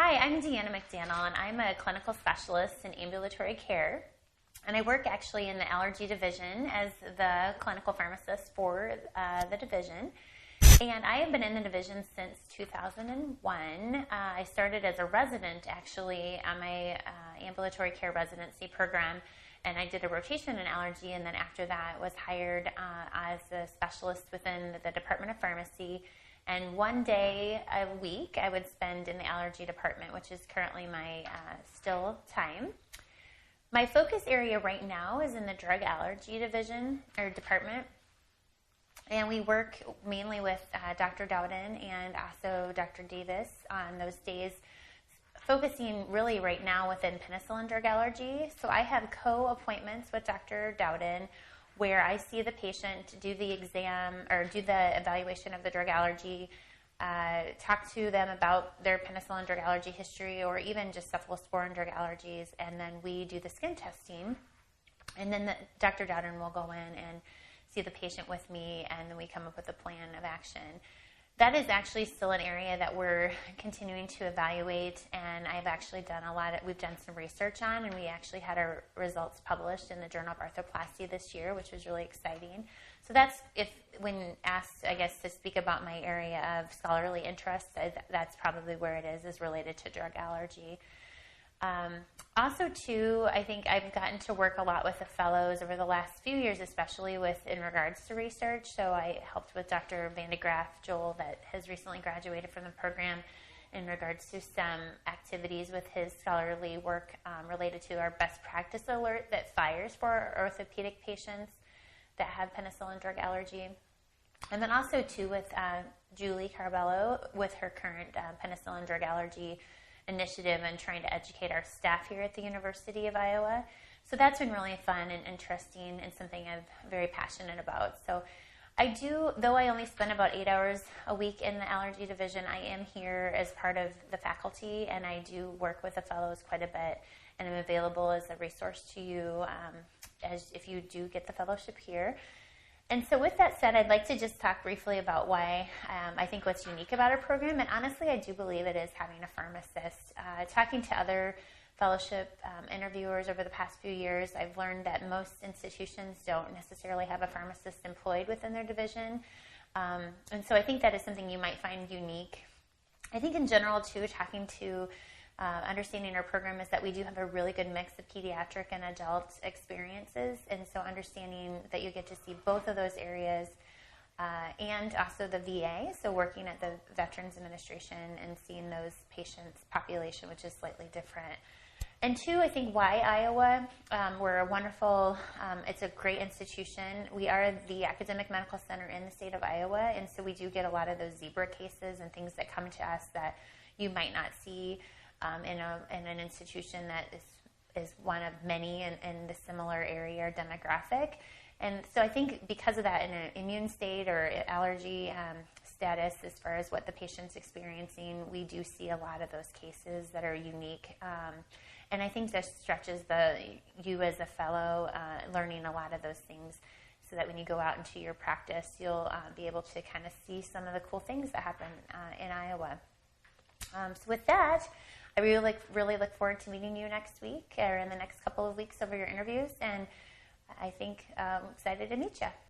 Hi, I'm Deanna McDanel, and I'm a clinical specialist in ambulatory care. And I work actually in the allergy division as the clinical pharmacist for the division. And I have been in the division since 2001. I started as a resident actually on my ambulatory care residency program, and I did a rotation in allergy, and then after that was hired as a specialist within the Department of Pharmacy. And one day a week I would spend in the allergy department, which is currently my still time. My focus area right now is in the drug allergy division or department. And we work mainly with Dr. Dowden and also Dr. Davis on those days, focusing really right now within penicillin drug allergy. So I have co-appointments with Dr. Dowden where I see the patient, do the exam or do the evaluation of the drug allergy, talk to them about their penicillin drug allergy history or even just cephalosporin drug allergies, and then we do the skin testing. And then Dr. Dowden will go in and see the patient with me, and then we come up with a plan of action. That is actually still an area that we're continuing to evaluate, and I've actually done we've done some research on, and we actually had our results published in the Journal of Arthroplasty this year, which was really exciting. So that's, when asked, I guess, to speak about my area of scholarly interest, that's probably where it is related to drug allergy. Also, too, I think I've gotten to work a lot with the fellows over the last few years, especially in regards to research. So I helped with Dr. Van de Graaf Joel, that has recently graduated from the program, in regards to some activities with his scholarly work related to our best practice alert that fires for orthopedic patients that have penicillin drug allergy. And then also, too, with Julie Carbello with her current penicillin drug allergy initiative and trying to educate our staff here at the University of Iowa. So that's been really fun and interesting and something I'm very passionate about. So though I only spend about 8 hours a week in the allergy division, I am here as part of the faculty, and I do work with the fellows quite a bit, and I'm available as a resource to you as if you do get the fellowship here. And so with that said, I'd like to just talk briefly about why I think what's unique about our program, and honestly I do believe it is having a pharmacist. Talking to other fellowship interviewers over the past few years, I've learned that most institutions don't necessarily have a pharmacist employed within their division. And so I think that is something you might find unique. I think in general too, talking to understanding our program is that we do have a really good mix of pediatric and adult experiences, and so understanding that you get to see both of those areas and also the VA, so working at the Veterans Administration and seeing those patients' population, which is slightly different. And two, I think why Iowa. We're a wonderful, it's a great institution. We are the academic medical center in the state of Iowa, and so we do get a lot of those zebra cases and things that come to us that you might not see in an institution that is one of many in the similar area or demographic. And so I think because of that, in an immune state or allergy status, as far as what the patient's experiencing, we do see a lot of those cases that are unique. And I think this stretches you as a fellow learning a lot of those things, so that when you go out into your practice, you'll be able to kind of see some of the cool things that happen in Iowa. So with that, I really look forward to meeting you next week or in the next couple of weeks over your interviews, and I think I'm excited to meet you.